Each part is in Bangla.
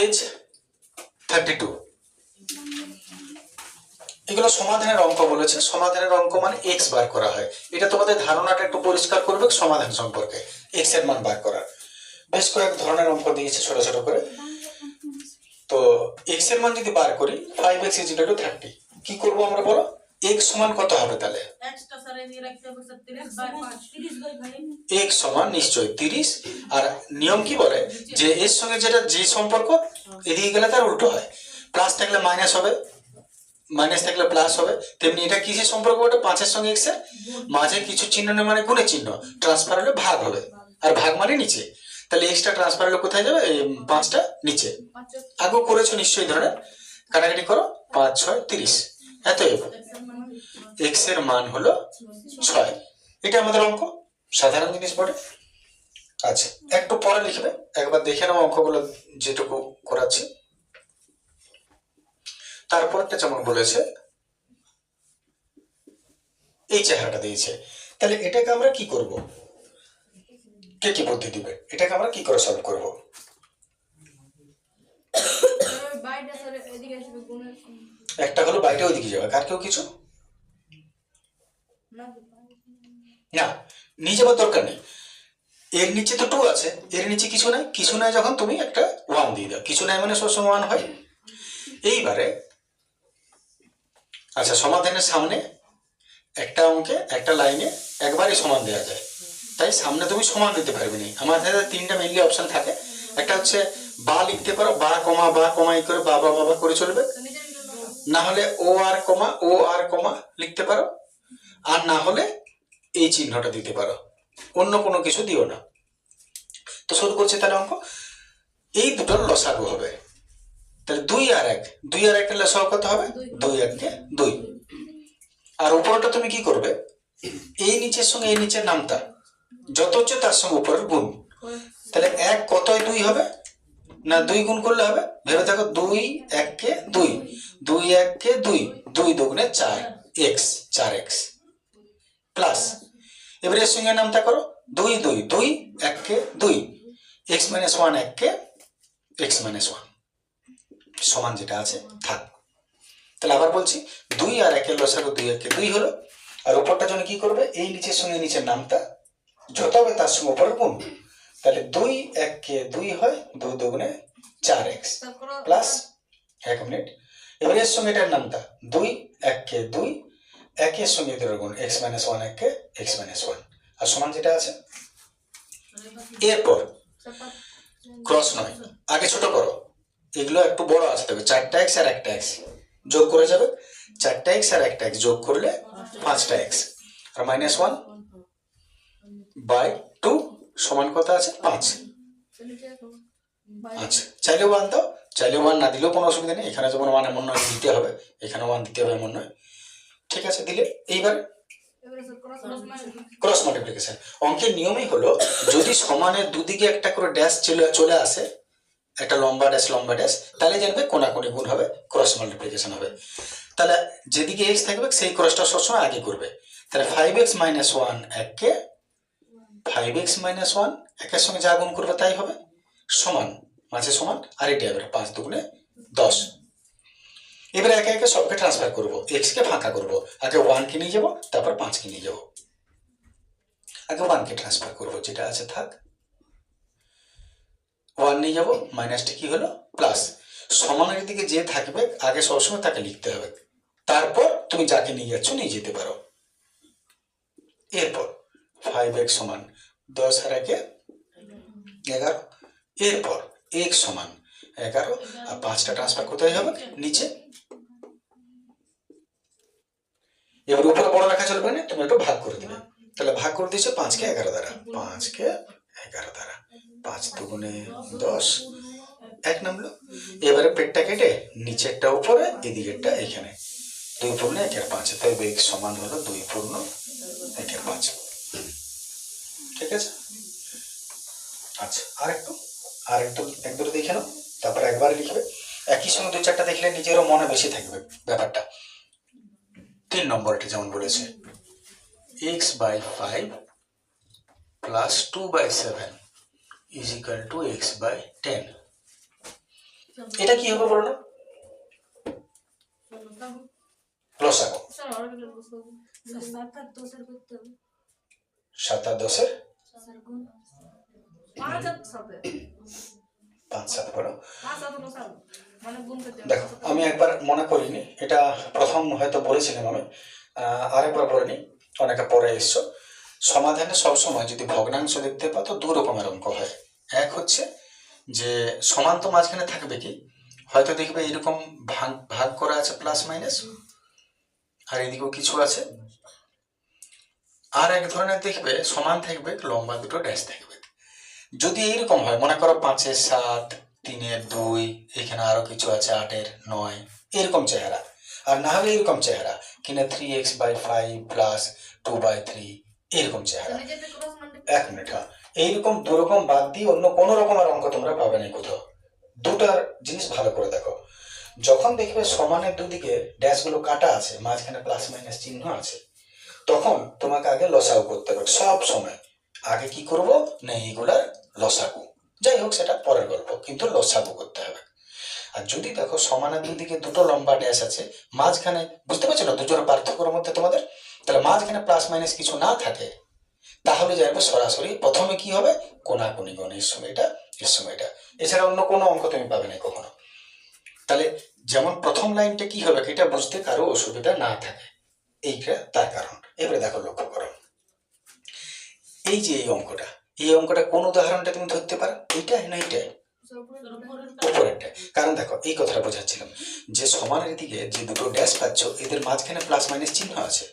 পেজ 32। এগুলো সমাধানের অঙ্ক বলেছে। সমাধানের অঙ্ক মানে এক্স বার করা হয়। এটা তোমাদের ধারণাটা একটু পরিষ্কার করবে সমাধান সম্পর্কে, এক্স এর মান বার করার। বেশ কয়েক ধরনের অঙ্ক দিয়েছে ছোট ছোট করে। তো এক্স এর মান যদি বার করি 5x = 30, কি করব আমরা বলো? x সমান কত হবে তাহলে? x সমান নিশ্চয়ই 30। আর নিয়ম কি বলে যে এর সঙ্গে যেটা যে সম্পর্ক এদিকে গেলে তার উল্টো হয়। প্লাস থাকলে মাইনাস হবে, মাইনাস থাকলে প্লাস হবে। তেমনি এটা কিসের সম্পর্ক? ওটা 5 এর সঙ্গে x এর মাঝে কিছু চিহ্ন নেই মানে গুণের চিহ্ন, ট্রান্সফার হলে ভাগ হবে, আর ভাগ মানে নিচে। তাহলে এক্সটা ট্রান্সফার হলে কোথায় যাবে? এই 5টা নিচে। আগেও করেছো নিশ্চয়ই, ধরে কাটাকাটি করো, 5 6 30, এতই। এক্স এর মান হলো 6। এটা আমাদের অঙ্ক, সাধারণ জিনিস পড়ে। আচ্ছা, একটু পরে লিখবে, একবার দেখে নাও অঙ্কগুলো যেটুকু করাচ্ছি। তারপরটা যেমন বলেছে এই চেহারাটা দিয়েছে, তাহলে এটাকে আমরা কি করব? কে কি বুদ্ধি দিবে? এটাকে আমরা কি করে সলভ করব? একটা হলো বাইরে ওইদিকে যাবে, কার কেউ কিছু না, নিয়ে যাবার দরকার নেই। এর নিচে তো 2 আছে, এর নিচে কিছু নাই, কিছু নাই যখন তুমি একটা 1 দিয়ে দাও, কিছু নাই মানে সবসময় 1 হয়। এইবারে আচ্ছা, সমাধানের সামনে একটা অঙ্কে একটা লাইনে একবারই সমান দেওয়া যায়, তাই সামনে তুমি সমান দিতে পারবে না। আমাদের 3টা মেইনলি অপশন থাকে। একটা হচ্ছে বা লিখতে পারো, বা কমা এই করে বাবা বাবা করে চলবে, না হলে ও আর কমা লিখতে পারো, আর না হলে এই চিহ্নটা দিতে পারো, অন্য কোনো কিছু দিও না। তো শুরু করছে তাহলে অঙ্ক। এই দুটোর লসাগু হবে, তাহলে 2 আর 1 এর লসাগু কত হবে? 2 1 কে 2। আর উপরটা তুমি কি করবে? এই নিচের সঙ্গে এই নিচের নামটা যত হচ্ছে তার সঙ্গে উপরের গুণ। তাহলে 1 কতই 2 হবে না, 2 গুণ করলে হবে। ভেবে দেখো, 2 1 কে 2, 2 1 কে 2, 2 দুগুণে 4 x, 4x প্লাস, এবারে এর সঙ্গে নামটা করো 2 2, 2 1 কে 2, x - 1 1 কে x - 1 সমান যেটা আছে থাক। তাহলে আবার বলছি, 2 আর 1 এর লসাগু 2 1 কে 2 হলো। আর উপরটা জন্য কি করবে? এই নিচের সঙ্গে নিচের নামটা যত হবে তার সঙ্গে উপরের গুণ। তাহলে 2 1 কে 2 হয়, 2 দুগুণে 4x প্লাস, 1 মিনিট, এবার এর সঙ্গে এটার নামটা 2 1 কে 2, 1 এর সঙ্গে এদের গুণ x - 1 1 কে x - 1, আর সমান যেটা আছে। এরপর ক্রস নয়, আগে ছোট করো, এগুলো একটু বড় আছে, তবে 4টা x আর 1টা x যোগ করে যাবে। 4টা x আর 1টা x যোগ করলে 5টা x, আর -1/2 সমান কত আছে? 5। আচ্ছা, চাইলেও 1 দাও, চাইলেও 1 না দিলেও কোনো অসুবিধা নেই। এখানে যেমন 1 এমন নয় দিতে হবে, এখানে 1 দিতে হবে এমন নয়। ঠিক আছে, দিলে এইবার ক্রস মাল্টিপ্লিকেশন। অঙ্কের নিয়মই হলো, যদি সমানের দুদিকে একটা করে ড্যাশ চলে আসে, একটা লম্বা ড্যাশ, তাহলে জানবে কোনাকুনি গুণ হবে, ক্রস মাল্টিপ্লিকেশন হবে। তাহলে যেদিকে x থাকবে সেই ক্রসটা সবসময় আগে করবে। তাহলে 5x - 1 1 কে 5x - 1 একের সঙ্গে যা গুণ করবে তাই হবে, সমান মাঝে সমান, আর এটা এবারে 5 দুগুণে 10। এবারে একে একে সবকে ট্রান্সফার করবো, x কে ফাঁকা করবো। আগে 1 কে নিয়ে যাবো, তারপর 5 কে নিয়ে যাবো। আগে 1 কে ট্রান্সফার করবো, যেটা আছে থাক। 1 নিয়ে যাবো, মাইনাসটা কি হলো প্লাস। সমানের দিকে যে থাকবে আগে সবসময় তাকে লিখতে হবে, তারপর তুমি যাকে নিয়ে যাচ্ছ নিয়ে যেতে পারো। এরপর 5x সমান 10 আর 1 11, এরপর x সমান 11, আর 5টা ট্রান্সফার কোথায় হবে? নিচে। এবার উপরে বড় লেখা চলবে না, তুমি একটু ভাগ করে দিবে। তাহলে ভাগ করে দিয়েছো 5 কে 11 দ্বারা, 5 কে 11 দ্বারা, 5 দুগুণে 10, 1 নামলো। এবারে পেটটা কেটে নিচেরটা উপরে, এদিকেরটা এখানে, 2 পূর্ণ 1 এর 5, তাই x সমান হলো 2 পূর্ণ 1 এর 5। ঠিক আছে। আচ্ছা, আর একটু এক দুটো দেখে নাও, তারপর একবার লিখবে। একই সঙ্গে 2 4টা দেখলে নিজেরও মনে বেশি থাকবে ব্যাপারটা। 3 নম্বরটা যেমন বলেছে, x/5 + 2/7 = x/10। এটা কি হবে বলো না? লসাগু। 7 আর 10-এর 5-7 বলো। দেখো আমি একবার মনে করিনি, এটা প্রথম হয়তো বলেছিলাম আমি, আরেকবার বলিনি, অনেকে পরে এসছো। সমাধানে সবসময় যদি ভগ্নাংশ দেখতে পাও তো দু রকমের অঙ্ক হয়। এক হচ্ছে যে সমান তো মাঝখানে থাকবে কি, হয়তো দেখবে এরকম ভাগ ভাগ করা আছে প্লাস মাইনাস, আর এদিকেও কিছু আছে। আর এক ধরনের দেখবে সমান থাকবে, লম্বা দুটো ড্যাশ থাকবে। যদি এইরকম হয়, মনে করো 5-এর 7, 3-এর 2, এখানে আরো কিছু আছে 8-এর 9, এরকম চেহারা। আর না হলে এরকম চেহারা কিনা 3x/5 প্লাস 2/3, এরকম চেহারা। 1 মিনিট। হ্যাঁ, এইরকম দুরকম বাদ দিয়ে অন্য কোনো রকমের অঙ্ক তোমরা পাবে না কোথাও। দুটার জিনিস ভালো করে দেখো, যখন দেখবে সমানের দুদিকে ড্যাশগুলো কাটা আছে, মাঝখানে প্লাস মাইনাস চিহ্ন আছে, তখন তোমাকে আগে লসাগু করতে হবে সব সময়। আগে কি করব না, এইগুলার লসাগু, যাই হোক সেটা পরের গল্প, কিন্তু লসাগু করতে হবে। আর যদি দেখো সমানের দুদিকে দুটো লম্বা ড্যাশ আছে, মাঝখানে, বুঝতে পারছো না দুটোর পার্থক্যের মধ্যে তোমাদের, তাহলে মাঝখানে প্লাস মাইনাস কিছু না থাকে, তাহলে জানবে সরাসরি প্রথমে কি হবে, কোনাকুনি গণ, এর সময় এটা, এর সময় এটা, এছাড়া অন্য কোনো অঙ্ক তুমি পাবে না কখনো। তাহলে যেমন প্রথম লাইনটা কি হবে, এটা বুঝতে কারো অসুবিধা না থাকে, এইটা তার কারণ। এবারে দেখো লক্ষ্য করো, এই যে এই অঙ্কটা কোন উদাহরণটা তুমি ধরতে পারো, এইটা না এইটাই, উপরেরটা। কারণ দেখো এই কথাটা বোঝাচ্ছিলাম যে সমানের দিকে যে দুটো ড্যাশ পাচ্ছ, এদের মাঝখানে প্লাস মাইনাস চিহ্ন আছে।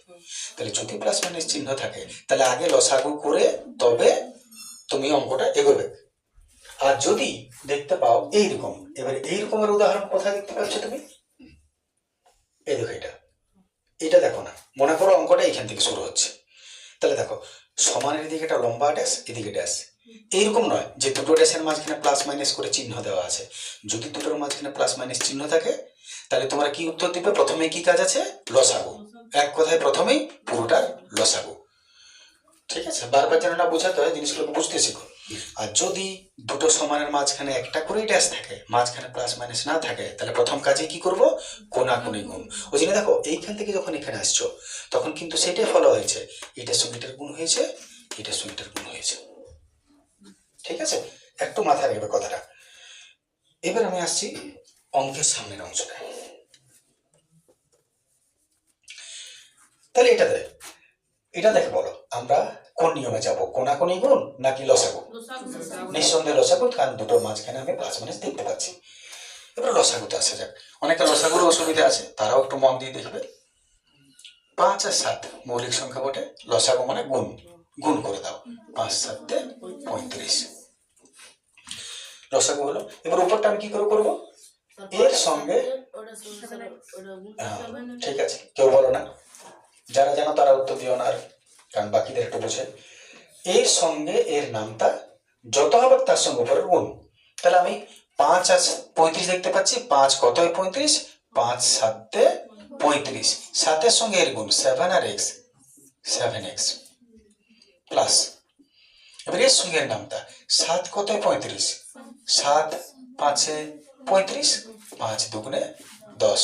তাহলে যদি প্লাস মাইনাস চিহ্ন থাকে, তাহলে আগে লসাগু করে তবে তুমি অঙ্কটা এগোবে। আর যদি দেখতে পাও এইরকম, এবারে এইরকমের উদাহরণ কোথায় দেখতে পাচ্ছ তুমি, এই দেখো এটা দেখো না, মনে করো অঙ্কটা এখান থেকে শুরু হচ্ছে। তাহলে দেখো সমানের দিকে একটা লম্বা ড্যাশ, এদিকে ড্যাশ, এইরকম নয় যে দুটো ড্যাশের মাঝখানে প্লাস মাইনাস করে চিহ্ন দেওয়া আছে। যদি দুটোর মাঝখানে প্লাস মাইনাস চিহ্ন থাকে, তাহলে তোমরা কি উত্তর দিবে, প্রথমে কি কাজ আছে, লসাগু। এক কথায় প্রথমেই পুরোটার লসাগু। ঠিক আছে, বারবার যেন না বোঝাতে হয়, জিনিসগুলোকে বুঝতে শিখো। আর যদি দুটো সমানের মাঝখানে একটা করেই ড্যাশ থাকে, মাঝখানে প্লাস মাইনাস না থাকে, তাহলে প্রথম কাজে কি করব, কোনাকুনি গুণ। ওই জন্য দেখো এইখান থেকে যখন এখানে আসছো, তখন কিন্তু সেটাই ফলো হয়েছে, এটার সঙ্গে এটার গুণ হয়েছে, এটার সঙ্গে এটার গুণ হয়েছে। ঠিক আছে, একটু মাথায় রাখবে কথাটা। এবার আমি আসছি অঙ্কের সামনের অংশটা। তাহলে এটা দেখে বলো আমরা কোন নিয়মে যাব, কোনাকুনি গুণ নাকি লসাগু? নিঃসন্দেহে লসাগু, কারণ দুটোর মাঝখানে আমি প্লাস মাইনাস দেখতে পাচ্ছি। এবার লসাগুতে আসা যাক। অনেকে লসাগুর অসুবিধা আছে, তারাও একটু মন দিয়ে দেখবে। 5 আর 7 মৌলিক সংখ্যা বটে, লসাগু মানে গুণ, গুণ করে দাও, 5 7 35 লসাগু হলো। এবার উপরটা আমি কি করে করবো, এর সঙ্গে, ঠিক আছে কেউ বলো না, যারা জানো তারা উত্তর দিও না, আর কারণ বাকিদের একটু বোঝে। এর সঙ্গে এর নামটা যত হবে তার সঙ্গে উপরের গুণ। তাহলে আমি 5 আর 35 দেখতে পাচ্ছি, 5 কত 35, 5 7 35, 7-এর সঙ্গে এর গুণ 7 আর x, 7x প্লাস, এবার এর সঙ্গে এর নামটা 7 কত 35, 7 5 35, 5 2 10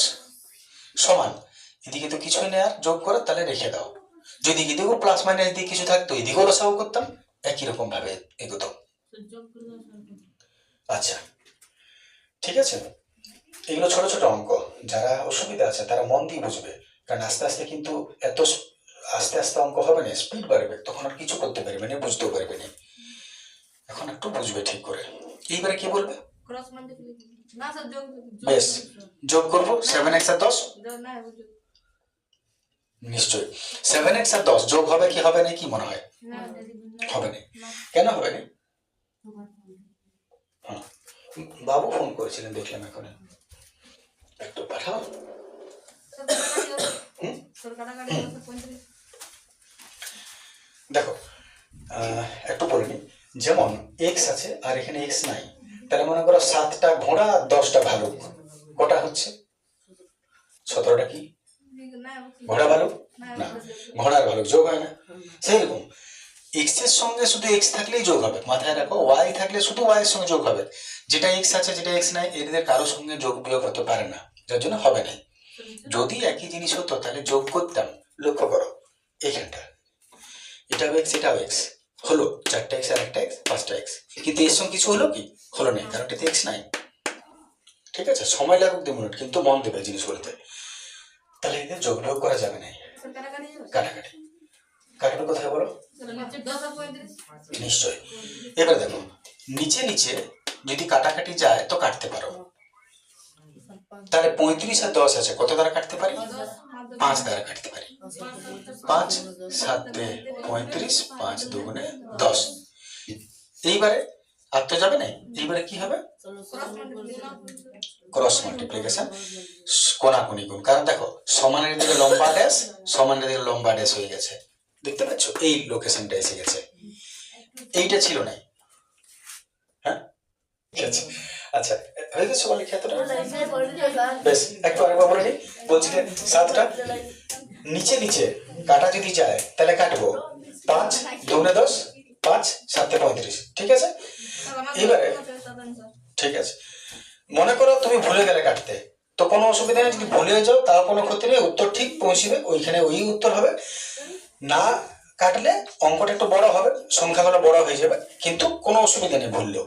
সমান, এদিকে তো কিছুই নেই আর যোগ করে, তাহলে রেখে দাও। যদি এদিকেও প্লাস মাইনাস দিয়ে কিছু থাকতো, এদিকেও লসাগু করতাম, একই রকম ভাবে এগোতো। আচ্ছা ঠিক আছে, এগুলো ছোট ছোট অঙ্ক, যারা অসুবিধা আছে তারা মন দিয়ে বুঝবে, কারণ আস্তে আস্তে কিন্তু এত আস্তে আস্তে অঙ্ক হবে না, স্পিড বাড়বে, তখন আর কিছু করতে পারবে না, বুঝতেও পারবে না। এখন একটু বুঝবে ঠিক করে। এইবারে কি বলবে, বেশ যোগ করবো 7x আর 10, নিশ্চয়ই 7x আর 10 যোগ হবে কি হবে না, কি মনে হয়, হবে না। কেন হবে না, বাবু ফোন করেছিলেন দেখলাম, এখন একটু পাঠাও। দেখো একটু বলে নি, যেমন এক্স আছে আর এখানে এক্স নাই, তাহলে মনে করো 7টা ঘোড়া 10টা ভালুক, কটা হচ্ছে, 17টা কি ঘোড়া ভালুক না, ঘোড়ার ভালুক যোগ হয় না। সেইরকম এক্স এর সঙ্গে শুধু এক্স থাকলেই যোগ হবে, মাথায় রাখো, ওয়াই থাকলে শুধু ওয়াই এর সঙ্গে যোগ হবে, যেটা এক্স আছে যেটা এক্স নাই এদের কারোর সঙ্গে যোগ বিয়োগ হতে পারে না, যার জন্য হবে না। যদি একই জিনিস হতো তাহলে যোগ করতাম। লক্ষ্য করো এইখানটা, এটাও এক্স এটাও এক্স, হলো 4টা এক্স আর একটা এক্স 5টা এক্স, কিন্তু এর সঙ্গে কিছু হলো কি? হলো না, কারণ এটাতে এক্স নাই। ঠিক আছে, সময় লাগুক 2 মিনিট, কিন্তু মন দেবে জিনিসগুলোতে। তাহলে এদের যোগ বিয়োগ করা যাবে না। কাটাকাটি কাটবে কোথায় বলো? নিশ্চয়। এবার দেখো নিচে নিচে যদি কাটাকাটি যায় তো কাটতে পারো। তাহলে 35 আর 10 আছে, কত দ্বারা কাটতে পারি? 5 দ্বারা কাটতে পারি। 5 7 35, 5 দুগুণে 10। এইবারে আর তো যাবে না, এইবারে কি হবে? ক্রস মাল্টিপ্লিকেশন, কোনাকুনি গুণ। কারণ দেখো সমানের দিকে লম্বা ড্যাশ, সমানের দিকে লম্বা ড্যাশ হয়ে গেছে, দেখতে পাচ্ছ? এই লোকেশনটা এসে গেছে, এইটা ছিল না। হ্যাঁ ঠিক আছে, আচ্ছা হয়ে গেছে সবার ক্ষেত্রে। বেশ, একটু আরেকবার বলে নিই। বলছি যে 7টা নিচে নিচে কাটা যদি যায় তাহলে কাটবো 5 দুগুণে 10, 5 7 35। ঠিক আছে, এবারে ঠিক আছে, মনে করো তুমি ভুলে গেলে কাটতে, তো কোনো অসুবিধা নেই। যদি ভুলে যাও তাও কোনো ক্ষতি নেই, উত্তর ঠিক পৌঁছবে, ওইখানে ওই উত্তর হবে। না কাটলে অঙ্কটা একটু বড় হবে, সংখ্যাগুলো বড় হয়ে যাবে, কিন্তু কোনো অসুবিধা নেই ভুললেও,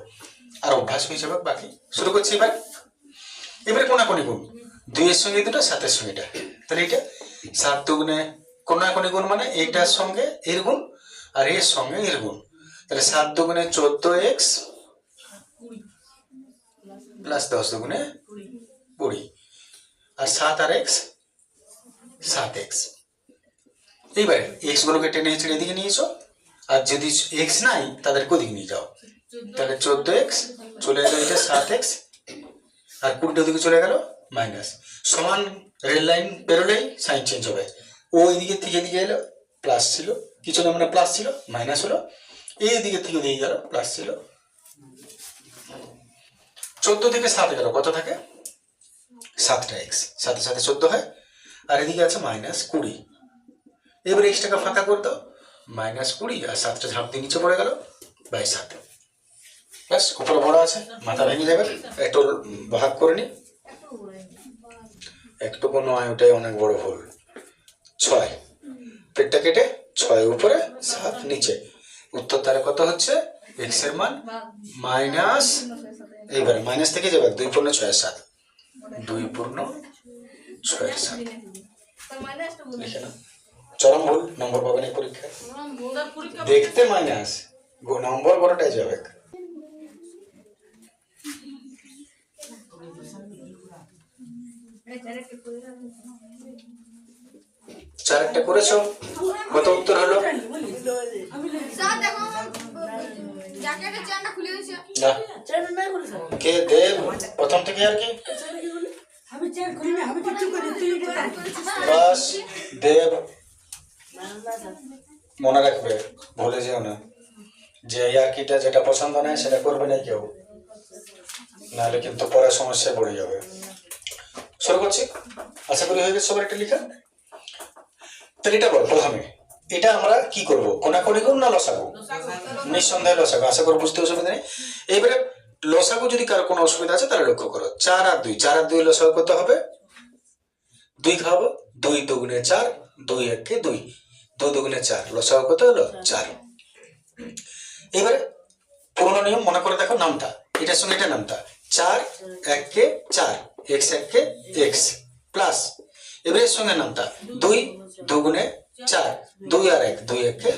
আর অভ্যাস হয়ে যাবে। বাকি শুরু করছি এবার। এবারে কোনাকুনি গুণ, 2 এর সঙ্গে 2টা, 7 এর সঙ্গে এটা, তাহলে এটা 7 দুগুণে কোনাকুনি গুণ মানে এইটার সঙ্গে এর গুণ আর এর সঙ্গে এর গুণ, তাহলে 7 দুগুণে 14x প্লাস 10 দুগুণে 20, আর 7 আর x 7x। এইবারে এক্স গুলোকে টেনে ছেড়ে এদিকে নিয়েছো, আর যদি এক্স নাই তাদেরকে ওদিকে নিয়ে যাও, তাহলে 14x চলে এলো, এটা 7x, আর 20 ওদিকে চলে গেল মাইনাস। সমান রেল লাইন বেরোলেই সাইন চেঞ্জ হবে, ও এদিকে থেকে এদিকে এলো, প্লাস ছিল কিছু না মানে প্লাস ছিল মাইনাস হলো, এই দিকে থেকে দিয়ে গেল প্লাস ছিল। 14 থেকে 7 গেল, কত থাকে? 7টা এক্স, 7 সাথে 14 হয়, আর এদিকে আছে মাইনাস 20। এবার এক্সটাকে ফাঁকা করে দাও, মাইনাস 20 আর 7টা ঝাঁপ দিয়ে নিচে পড়ে গেল বাই 7। ব্যাস, উপরে বড় আছে, মাথা ভেঙে যাবে। একটু ভাগ করে নি, একটুকু নয়, ওটাই অনেক বড় ভুল। 6 পেটটা কেটে 6 উপরে 7 নিচে, উত্তর তার কত হচ্ছে? এক্স এর মান মাইনাস, এইবারে মাইনাস থেকে যাবে 2 পূর্ণ 6 এর 7, 2 পূর্ণ 6 এর 7 লিখে না। চরম ভুল, নম্বর পাবেন এই পরীক্ষায়। দেখতে মাইনাস, নম্বর বড়টাই যাবে। চারটা করেছো, কত উত্তর হলো? কে দেব? প্রথম থেকে আর কি বাস দেব, মনে রাখবে, ভুলে যেও না যে আর কিটা যেটা পছন্দ নয় সেটা করবে না কেউ, নাহলে কিন্তু পরে সমস্যায় পড়ে যাবে। শুরু করছি, আশা করি হয়ে গেছে সবার একটা লেখা। তাহলে এটা বল, প্রথমে এটা আমরা কি করব? কোনাকুনি গুণ না লসাগু? নিঃসন্দেহে লসাগু, আশা করি বুঝতে অসুবিধা নেই। এইবারে লসাগু যদি কারো কোনো অসুবিধা আছে তাহলে লক্ষ্য করো, 4 আর 2, 4 আর 2 লসাগু কত হবে? 2 খাবো, 2 দুগুণে 4, 2 একে 2, 2 দুগুণে 4, লসাগু কত হলো? 4। এবারে পুরোনো নিয়ম মনে করে দেখো, নামটা এটার সঙ্গে এটা নামটা, 4 একে 4, x একে x প্লাস, এবারে এর সঙ্গে নামটা 2 দুগুণে 4, 2 আর 1, 2 একে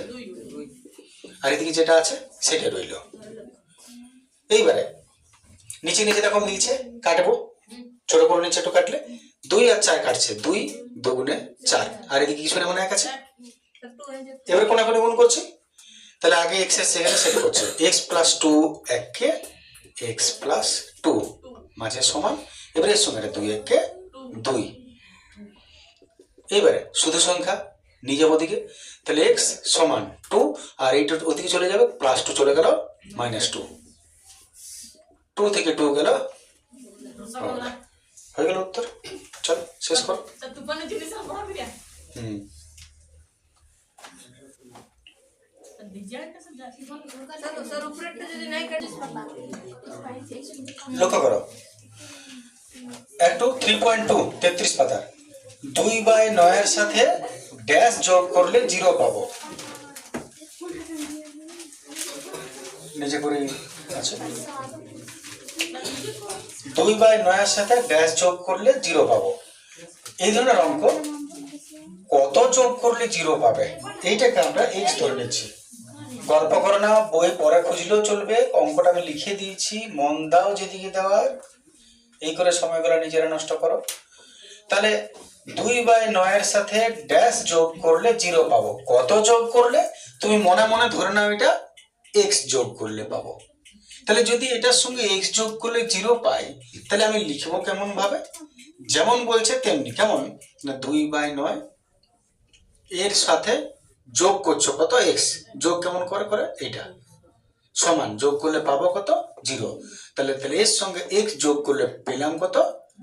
2, আর এদিকে যেটা আছে সেটা রইল। এইবারে নিচে নিচে দেখো মিলছে, কাটবো, ছোট করে নিচে একটু কাটলে 2 আর 4 কাটছে, 2 দুগুণে 4, আর এদিকে কিছু না মনে এক আছে। এবার কোনাকুনি গুণ করছি, তাহলে আগে x এর সেখানে সেট করছে, x প্লাস 2 একে x প্লাস 2 মাঝে সমান, এবারে এর সঙ্গে 2 একে 2। এবারে শুধু সংখ্যা নিয়ে যাবো ওদিকে, তাহলে x সমান 2, আর এইটা ওদিকে চলে যাবে, প্লাস 2 চলে গেল মাইনাস 2, 2 থেকে 2 গেল, হয়ে গেল উত্তর। চল শেষ কর। লক্ষ্য করো একটু 3.2 33 পাতা 2/9 সাথে ড্যাশ যোগ করলে 0 পাবো। নিজে করে আচ্ছা 2/9 সাথে ড্যাশ যোগ করলে 0 পাবো। এই ধরনের অঙ্ক কত যোগ করলে 0 পাবে এইটাকে আমরা x ধরে নিচ্ছি। গল্প করো না, বই পরে খুঁজলেও চলবে, অঙ্কটা আমি লিখে দিয়েছি, মন দাও যেদিকে দেওয়ার, এই করে সময়গুলো নিজেরা নষ্ট করো। তাহলে 2/9 সাথে ড্যাশ যোগ করলে 0 পাবো। কত যোগ করলে? তুমি মনে মনে ধরে নাও এটা x যোগ করলে পাবো। তাহলে যদি এটার সঙ্গে x যোগ করলে 0 পাই, তাহলে আমি লিখবো কেমন ভাবে? যেমন বলছে তেমনি। কেমন না 2/9 এর সাথে যোগ করছো কত x, যোগ কেমন করে করে এটা সমান, যোগ করলে পাবো কত 0। তাহলে এর সঙ্গে x যোগ করলে পেলাম কত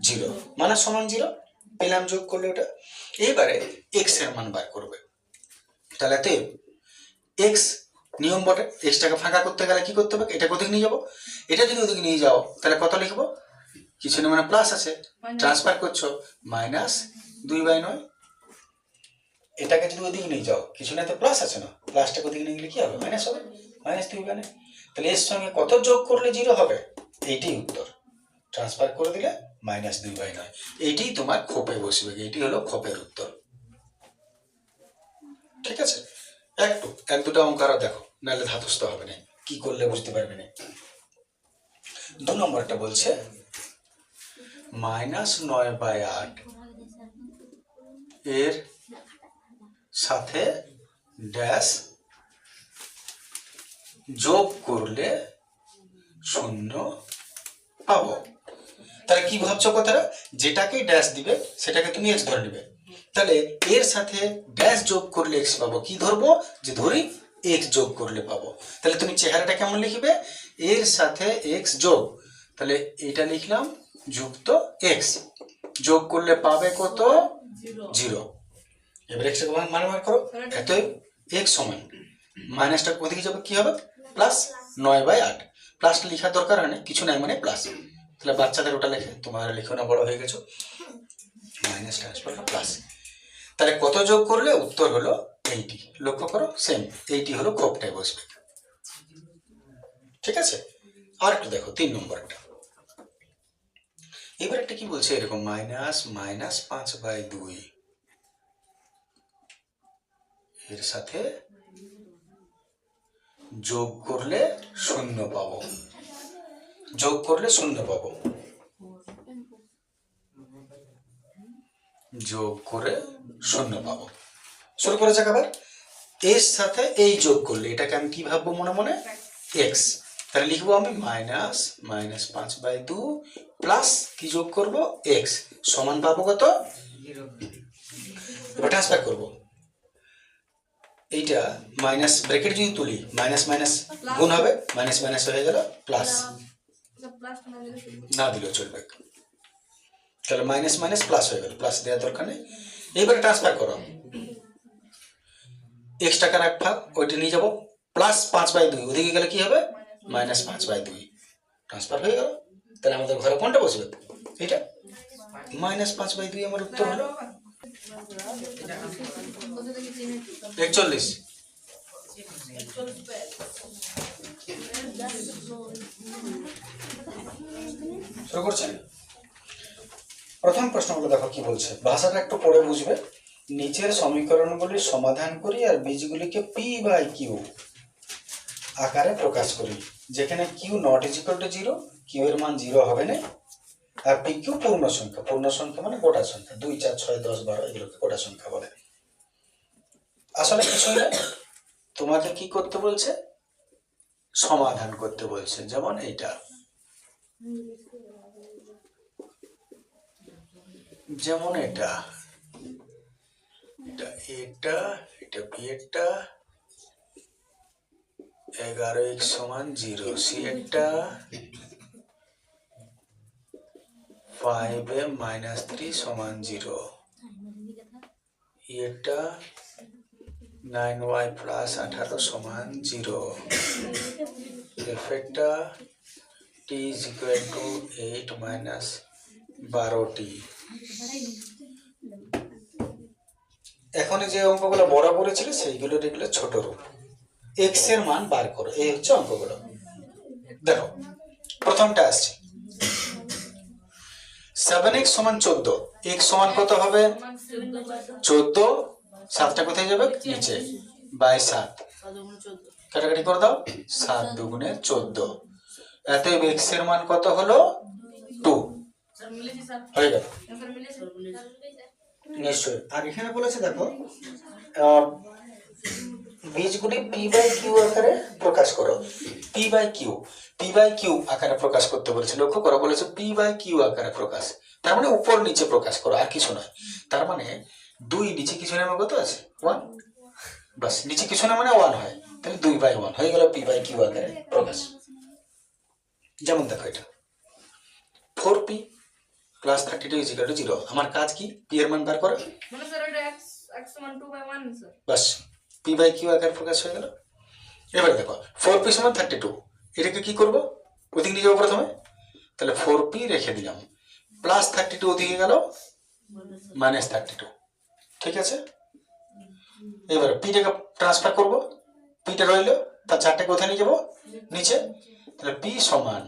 0, মানে সমান 0 পেলাম যোগ করলে ওটা। এবারে x এর মান বার করবে। তাহলে x নিয়ম বটে, x টাকে ফাঁকা করতে গেলে কি করতে হবে? এটা কোথায় নিয়ে যাবো? এটা যদি ওদিকে নিয়ে যাও তাহলে কত লিখবো? কিছু না, মানে প্লাস আছে, ট্রান্সফার করছো -2/9। এটাকে যদি ওদিকে নিয়ে যাও কিছু না, তো প্লাস আছে না, প্লাসটাকে ওদিকে নিয়ে গেলে কি হবে? মাইনাস হবে, -2/9। তাহলে এর সঙ্গে কত যোগ করলে 0 হবে? এইটাই উত্তর। ট্রান্সফার করে দিলে -2/9। এইটাই তোমার খোপে বসবে, এইটি হলো খোপের উত্তর। ঠিক আছে, এক দুটো অঙ্ক আরো দেখো, নাহলে ধাতস্থ হবে না, কি করলে বুঝতে পারবে না। 2 নম্বরটা বলছে -9/8 এর সাথে ড্যাশ যোগ করলে 0 পাবো। তাহলে কি ভাবছো কথাটা? যেটাকে ড্যাশ দিবে সেটাকে তুমি x ধরে নিবে। তাহলে এর সাথে ড্যাশ যোগ করলে x পাবো। কি ধরবো? যে ধরি x যোগ করলে পাবো। তাহলে তুমি চেহারাটা কেমন লিখবে? এর সাথে x যোগ, তাহলে এটা লিখলাম যুক্ত x, যোগ করলে পাবে কত 0। এবার x এর মান বার করো। এত x সমান মাইনাসটা কোথায় যাবে, কি হবে +9/8। প্লাসটা লেখার দরকার হয় না, কিছু নাই মানে প্লাস। তাহলে বাচ্চাদের ওটা লেখে, তোমার লিখো না, বড় হয়ে গেছো, মাইনাস ট্রান্সফার প্লাস। তাহলে কত যোগ করলে? উত্তর হলো 80। লক্ষ্য করো সেম, 80 হলো খোপটায় বসবে। ঠিক আছে, আর একটু দেখো 3 নম্বরটা। এবার একটা কি বলছে এরকম -5/2 এর সাথে যোগ করলে 0 পাবো। যোগ করলে 0 পাবো, যোগ করে 0 পাবো। শুরু করা যাক আবার। এর সাথে এই যোগ করলে এটাকে আমি কি ভাববো মনে মনে? x। তাহলে লিখবো আমি -5/2 প্লাস কি যোগ করব x সমান পাবো কত 0। এবার ট্রান্সফার করবো, এইটা মাইনাস ব্র্যাকেট যদি তুলি মাইনাস মাইনাস গুণ হবে, মাইনাস মাইনাস হয়ে গেল প্লাস, না দিলেও চলবে। তাহলে মাইনাস মাইনাস প্লাস হয়ে গেল, প্লাস দেওয়ার দরকার নেই। এইবারে ট্রান্সফার করো, x টাকার এক ভাগ ওইটা নিয়ে যাবো, +5/2 ওদিকে গেলে কি হবে -5/2, ট্রান্সফার হয়ে গেল। তাহলে আমাদের ঘরে কোনটা বসবে? এটা -5/2 আমার উত্তর হলো 41। শুরু করছেন। প্রথম প্রশ্নগুলো দেখো কি বলছে, ভাষাটা একটু পড়ে বুঝবে। নিচের সমীকরণগুলির সমাধান করি আর বীজগুলিকে p/q আকারে প্রকাশ করি, যেখানে q ≠ 0, q এর মান 0 হবে না, আর pq পূর্ণ সংখ্যা। পূর্ণ সংখ্যা মানে গোটা সংখ্যা, 2, 4, 6, 10, 12 এগুলোকে গোটা সংখ্যা বলে। আসলে কিছুই না, তোমাকে কি করতে বলছে? সমাধান করতে বলছে। যেমন এইটা, যেমন এটা এটা এটা বিয়েরটা 11x = 0, c একটা 5a - 3 = 0, এটা 9y প্লাস 18 সমান 0। এফেক্টটা t is equal to 8 minus 12t। এখন যে অঙ্কগুলো বড় করেছিল সেইগুলো এগুলো ছোট রূপ। এক্স এর মান বার করো, এই হচ্ছে অঙ্কগুলো। দেখো প্রথমটা আসছে 7x সমান 14। x সমান কত হবে? 14। 7টা কোথায় যাবে? নিচে, বাই 7 কাটাকাটি করে দাও। 7 দুগুণে 14। অতএব x এর মান কত হলো? 2 হয়ে গেল নিশ্চয়। আর এখানে বলেছে দেখো বীজগুলি পি বাই কিউ আকারে প্রকাশ করো। পি বাই কিউ আকারে প্রকাশ করতে বলেছে। লক্ষ্য করো, বলেছে পি বাই কিউ আকারে প্রকাশ, তার মানে উপর নিচে প্রকাশ করো, আর কিছু নয়। তার মানে 2 নিচে কিছু নামে কত আছে? 1। বাস, নিচে কিছু না মানে 1 হয়, তাহলে 2/1 হয়ে গেল পি বাই কিউ আকারে প্রকাশ। যেমন দেখো এটা 4p plus 32 is equal to 0। আমার কাজ কি? পি এর মান বার করো। বাস, পি বাই কিউ আকারে প্রকাশ হয়ে গেল। এবারে দেখো 4p সমান 32, এটাকে কি করবো? ওদিকে নিয়ে যাবো প্রথমে, তাহলে 4p রেখে দিলাম, প্লাস 32 ওদিকে গেল মাইনাস 32। ঠিক আছে, এবারে পিটাকে ট্রান্সফার করবো, পিটা রইল, তার 4টা কোথায় নিয়ে যাবো? নিচে। তাহলে পি সমান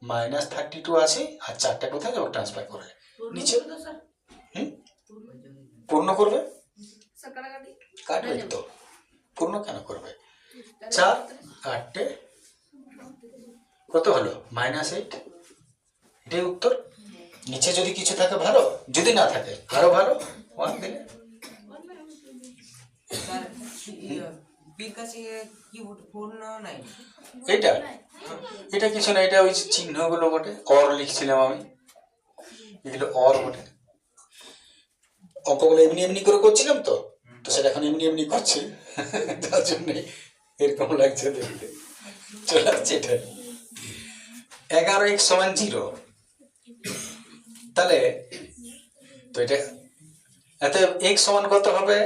মাইনাস 32 আছে, আর 4টা কোথায় যাবো? ট্রান্সফার করে নিচে। পূর্ণ করবে? কাটবে তো, পূর্ণ কেন করবে? 4 8 কত হলো? -8। এটাই উত্তর। নিচে যদি কিছু থাকে ভালো, যদি না থাকে আরো ভালো, 1 দিলে। এটা এটা কিছু না, এটা ওই চিহ্নগুলো বটে, অর লিখছিলাম আমি, এগুলো অর বটে। অঙ্কগুলো এমনি এমনি করে করছিলাম তো সেটা এখন এমনি এমনি করছি, তার জন্যই এরকম লাগছে দেখতে। চলে আসছে এটা 11x সমান 0। তাহলে তো এটা এত x সমান কত হবে?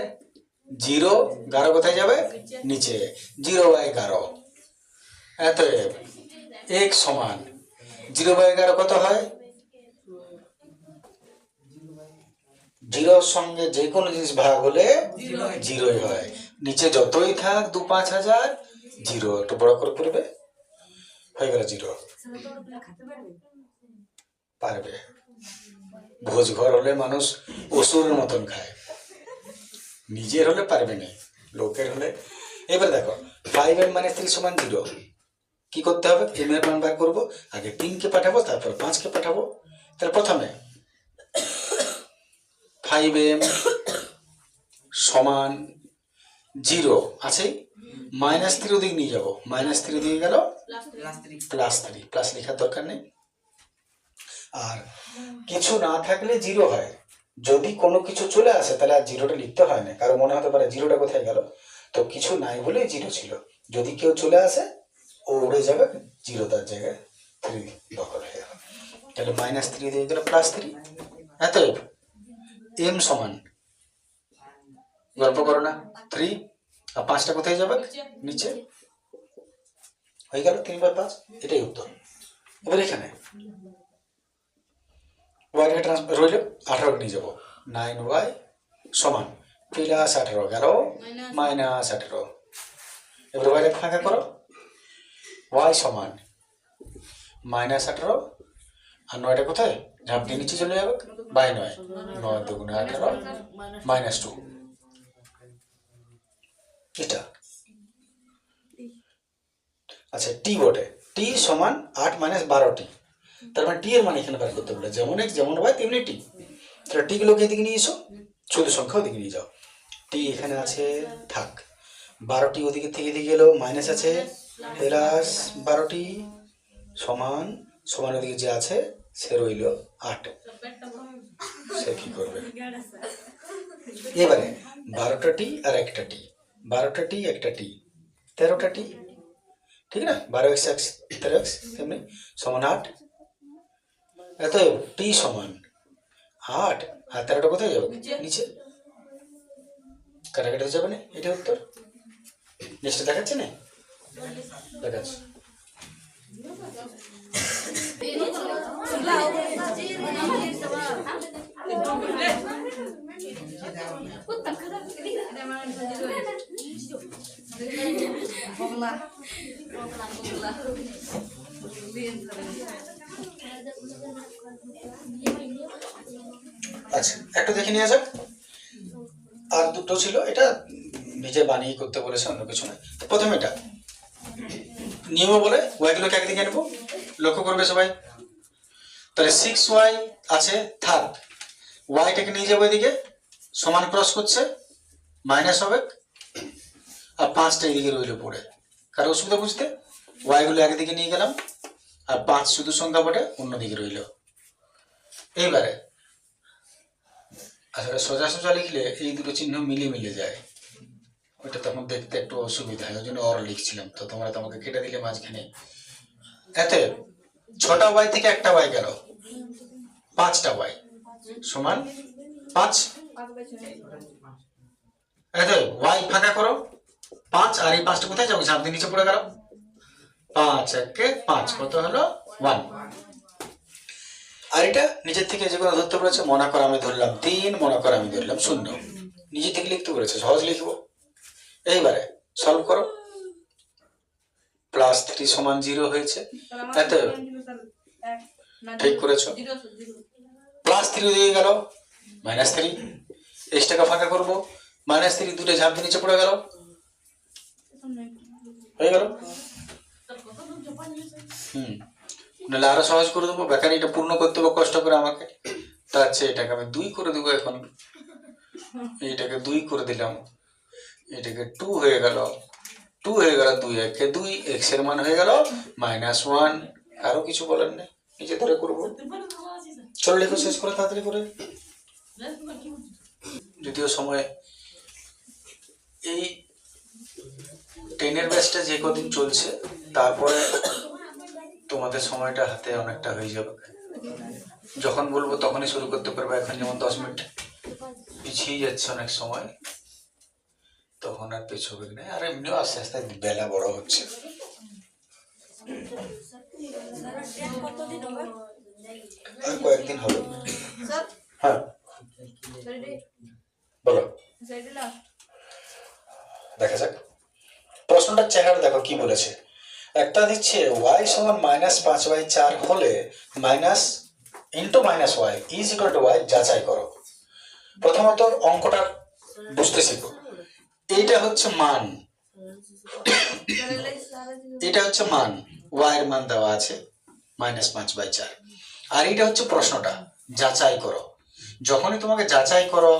0। 11 কোথায় যাবে? নিচে, 0/11। এত x সমান 0/11 কত হয়? 0 সঙ্গে যে কোনো জিনিস ভাগ হলে 0ই হয়। নিচে যতই থাক 2-5,000, 0 একটু বড় করে করবে, হয়ে গেল 0। পারবে? ভোজ ঘর হলে মানুষ অসুরের মতন খায়, নিজের হলে পারবে না, লোকের হলে। এবার দেখো 5m - 3 সমান 0। কি করতে হবে? m এর মান বার করবো, আগে 3কে পাঠাবো, তারপর 5কে পাঠাবো। তাহলে প্রথমে 5m সমান 0 আছে, -3 ওদিকে নিয়ে যাবো, -3 দিয়ে গেল +3, প্লাস লেখার দরকার নেই। আর কিছু না থাকলে 0 হয়, যদি কোনো কিছু চলে আসে তাহলে আর 0টা লিখতে হয় না, কারণ মনে হতে পারে 0টা কোথায় গেল, তো কিছু নাই বলে 0 ছিল। যদি কেউ চলে আসে ও উড়ে যাবে, 0 তার জায়গায় 3 দখল হয়ে গেল। তাহলে -3 দিয়ে গেল +3। এত m সমান, গল্প করো না, 3, আর 5টা কোথায় যাবে? নিচে, হয়ে গেল 3/5। এটাই উত্তর। এবার এখানে y ট্রান্সফার রইল, 18 নিয়ে যাবো, 9y সমান +18 গেল -18। এবার y ফাঁকা করো, y সমান -18, আর 9টা কোথায়? ঝাঁপ দিয়ে নিচে চলে যাবে, বাই 9, 9 দুগুণে 18 -2। এটা আচ্ছা t বটে, t সমান 8 - 12t। তার মানে t এর মান এখানে বার করতে বলে, যেমন x যেমন y তেমনি t। তাহলে t গুলোকে এদিকে নিয়ে এসো, শুধু সংখ্যা ওদিকে নিয়ে যাও। t এখানে আছে, থাক। 12t ওদিকে থেকে দিয়ে গেল, মাইনাস আছে, প্লাস 12t সমান সমান ওদিকে যে আছে সে রইল 8। সে কি করবে? এবারে 12টা t আর একটা t, 12টা t একটা t, 13টা t, ঠিক না? 12x 13x তেমনি সমান 8। এত t সমান 8, আর 13টা কোথায় যাবে? নিচে। কাটাকাটি হয়ে যাবে না, এটা উত্তর। নেক্সট দেখাচ্ছে না, দেখাচ্ছে। আচ্ছা, একটু দেখে নেওয়া যাক। আর দুটো ছিল, এটা নিজে বানিয়ে করতে বলেছে, অন্য কিছু না। প্রথমে এটা নিয়ম বলে ওয়াইগুলোকে একদিকে নেবো, লক্ষ্য করবে সবাই। তাহলে 6y আছে থাক, ওয়াইটাকে নিয়ে যাবো এদিকে, সমান ক্রস করছে, মাইনাস হবে, আর 5টা এদিকে রইল পড়ে। কারো অসুবিধা বুঝতে? ওয়াইগুলো একদিকে নিয়ে গেলাম, আর 5 শুধু সংখ্যা পড়ে অন্যদিকে রইল। এইবারে আসলে সোজা সোজা লিখলে এই দুটো চিহ্ন মিলে যায়, ওইটা তখন দেখতে একটু অসুবিধা হয়, ওই জন্য অর লিখছিলাম। তো তোমরা তো আমাকে কেটে দিলে মাঝখানে। এতে 6টা ওয়াই থেকে একটা ওয়াই গেল, 5টা ওয়াই সমান 5। এতে ওয়াই ফাঁকা করো 5, আর এই 5টা কোথায় যাবো? ঝাঁপ দিয়ে নিচে পড়ে গেল। 5 একে 5, কত হলো? 1। আর এটা নিজের থেকে যেগুলো ধরতে পেরেছে, মনে করো আমি ধরলাম 3, মনে করো আমি ধরলাম 0, নিজে থেকে লিখতে পেরেছে, সহজ লিখবো। এইবারে সলভ করো। +3 সমান 0 হয়েছে, এতে ঠিক করেছো। +3 দিয়ে গেল -3, এক্সটাকে ফাঁকা করবো, -3 দুটো ঝাঁপ দিয়ে নিচে পড়ে গেল, হয়ে গেল। নাহলে আরো সহজ করে দেবো, বেকার এটা পূর্ণ করতে হবে কষ্ট করে আমাকে। তার চেয়ে এটাকে আমি 2 করে দেবো এখন, এইটাকে 2 করে দিলাম, এটাকে 2 হয়ে গেল, 2 হয়ে গেল, 2 একে 2, এক্স এর মান হয়ে গেল -1। আরো কিছু বলেন না, নিজে ধরে করবো। চলো লেখো, শেষ করে তাড়াতাড়ি করে, যদিও সময় এই 10-এর ব্যাচটা যে কদিন চলছে, তারপরে তোমাদের সময়টা হাতে অনেকটা হয়ে যাবে। যখন বলবো তখনই শুরু করতে পারবে। এখন যেমন 10 মিনিট পিছিয়ে যাচ্ছে অনেক সময়, তখন আর পেছবে না। আর এমনিও আস্তে আস্তে বেলা বড় হচ্ছে। আর কয়েকদিন হবে। হ্যাঁ বলো, দেখা যাক প্রশ্নটার চেহারা দেখো কি বলেছে। একটা দিচ্ছে y সমান -5/4 হলে minus into -y is equal to y যাচাই করো। প্রথমত অঙ্কটা বুঝতে শিখো। এইটা হচ্ছে মান, এটা হচ্ছে মান, y এর মান দেওয়া আছে -5/4, আর এটা হচ্ছে প্রশ্নটা যাচাই করো। যখনই তোমাকে যাচাই করো,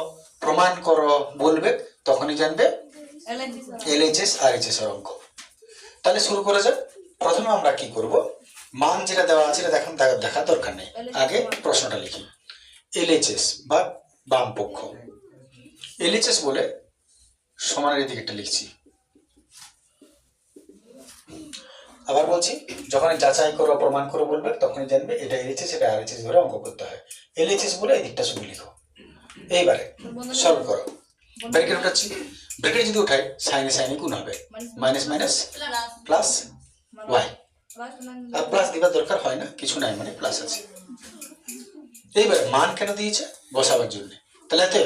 প্রমাণ করো বলবে, তখনই জানবে LHS RHS এর অঙ্ক। তাহলে শুরু করা যাক। প্রথমে আমরা কি করব, মান যেটা দেওয়া আছে এটা এখন দেখার দরকার নেই, আগে প্রশ্নটা লিখি। LHS বা বাম পক্ষ, LHS বলে সমানের দিকেটা লিখছি। আবার বলছি, যখন যাচাই করো প্রমাণ করো বলবে, তখনই জানবে এটা LHS এটা RHS ধরে অঙ্ক করতে হয়। LHS বলে এই দিকটা শুধু লিখো। এইবারে সলভ করো। ব্র্যাকেট উঠাচ্ছি, ব্র্যাকেট যদি উঠাই সাইনে সাইনে গুণ হবে, মাইনাস মাইনাস প্লাস ওয়াই। আর প্লাস দিবার দরকার হয় না, কিছু নাই, মানে প্লাস আছে। এইবারে মান কেন দিয়েছে? বসাবার জন্য। তাহলে এতে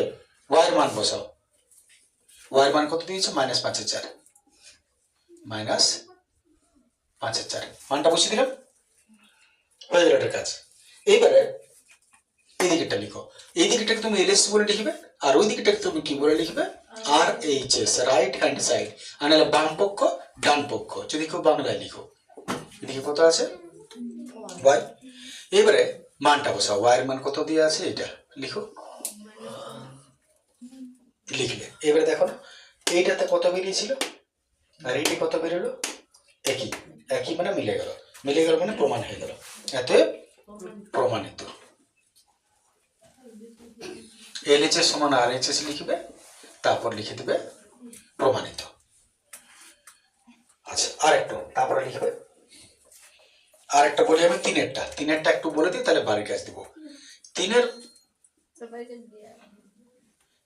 ওয়াই এর মান বসাও। ওয়াই এর মান কত দিয়েছে? -5/4, -5/4 মানটা বসিয়ে দিলাম, হয়ে গেল এটার কাজ। এইবারে এই দিকেরটা লিখো। এই দিকটাকে তুমি LHS বলে লিখবে, আর ওই দিকটাকে তুমি কি বলে লিখবে? RHS, right hand side. আর নাহলে বাম পক্ষ ডান পক্ষ, যদি কেউ বাংলায় লিখো। এদিকে কত আছে? ওয়াই। এবারে মানটা বসাও। ওয়াই এর মান কত দিয়ে আছে এটা লিখো, লিখলে এবারে দেখো এইটাতে কত বেরিয়েছিল আর এইটি কত বেরোলো, একই। একই মানে মিলে গেল, মিলে গেল মানে প্রমাণ হয়ে গেল। এতে প্রমাণিত। LHS সমান RHS লিখবে, তারপর লিখে দেবে প্রমাণিত। আচ্ছা, আরেকটু তারপরে লিখবে। আরেকটা বলি আমি তিনেরটা একটু বলে দিই, তাহলে বাড়ির কাজ দিব। 3-এর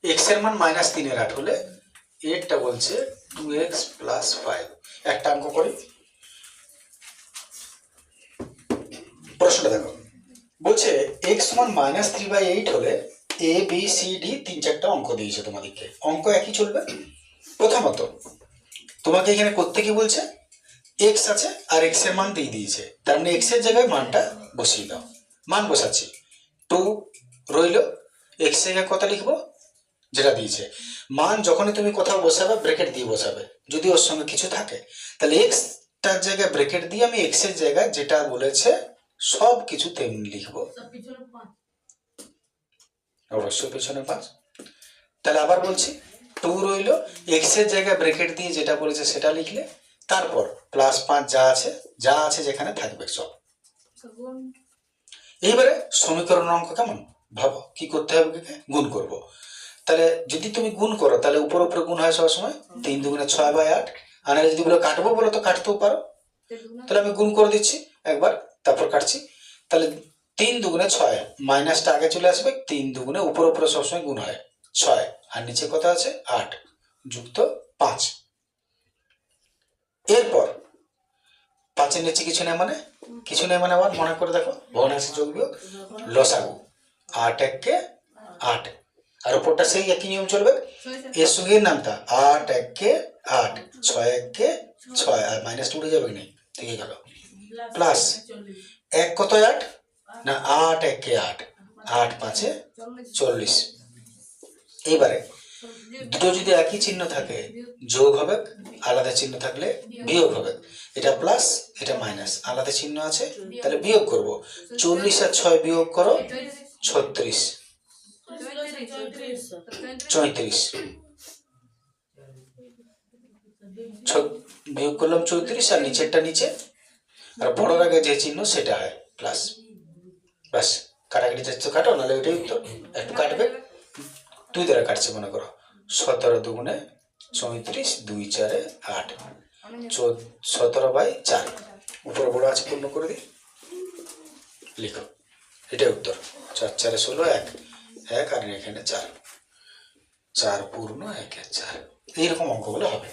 x এর মান -3/8 হলে এরটা বলছে 2x প্লাস 5। একটা অঙ্ক করি, প্রশ্নটা দেখো। বলছে x সমান -3/8 হলে a b c d 3-4টা অঙ্ক দিয়েছে তোমাদেরকে। অঙ্ক একই চলবে। প্রথমত তোমাকে এখানে করতে কি বলছে, x আছে আর x এর মান দিয়ে দিয়েছে, তার মানে x এর জায়গায় মানটা বসিয়ে দাও। মান বসাচ্ছি, 2 রইল, x এর জায়গায় কত লিখবো যেটা দিয়েছে। মান যখনই তুমি কোথাও বসাবে ব্র্যাকেট দিয়ে বসাবে, যদি ওর সঙ্গে কিছু থাকে, তাহলে x টার জায়গায় ব্র্যাকেট দিয়ে আমি x এর জায়গায় যেটা বলেছে সব কিছু তেমনি লিখবো, অবশ্যই পেছনে 5। তাহলে আবার বলছি, 2 রইল, x এর জায়গায় ব্র্যাকেট দিয়ে যেটা বলেছে সেটা লিখলে, তারপর +5 যা আছে যেখানে থাকবে সব। এইবারে সমীকরণ অঙ্ক কেমন ভাবো, কি করতে হবে, গুণ করব। তাহলে যদি তুমি গুণ করো তাহলে উপরে উপরে গুণ হয় সবসময়, 3 দুগুণে 6/8। আর যদি বলো কাটবো বলো তো কাটতেও পারো, তাহলে আমি গুণ করে দিচ্ছি একবার, তারপর কাটছি। তাহলে 3 দুগুণে 6, মাইনাসটা আগে চলে আসবে, 3 দুগুণে উপরে উপরে সবসময় গুণ হয় 6, আর নিচে কত আছে 8 যুক্ত 5। এরপর 5-এর নিচে কিছু নেই মানে, কিছু নেই মানে আবার মনে করে দেখো, ভগ্নাংশে যোগ বিয়োগ লসাগু, 8 1 8, আর উপরটা সেই একই নিয়ম চলবে। এর সঙ্গে নামটা 8 1 8, 6 1 6, আর মাইনাসটা উঠে যাবে না, থেকে গেল প্লাস 1 কত 8 না, 8 1 8, 8 5 40। এইবারে দুটো যদি একই চিহ্ন থাকে যোগ হবে, আলাদা চিহ্ন থাকলে বিয়োগ হবে। এটা প্লাস এটা মাইনাস, আলাদা চিহ্ন আছে তাহলে বিয়োগ করব। 40 আর 6 বিয়োগ করো 36 34, বিয়োগ করলাম 34, আর নিচেরটা নিচে, আর বড়র আগে যে চিহ্ন সেটা হয় প্লাস। ব্যাস, কাটাকাটি যাচ্ছে কাটো, নাহলে ওইটাই উত্তর। একটু কাটবে, 2 দ্বারা কাটছে মনে করো, 17 দুগুণে 34, 2 4 8, 17/4। উপরে বড় আছে পূর্ণ করে দিই, লিখো, এটাই উত্তর। 4 4 16 1 1, আর এখানে 4 4 পূর্ণ 1 4। এইরকম অঙ্কগুলো হবে।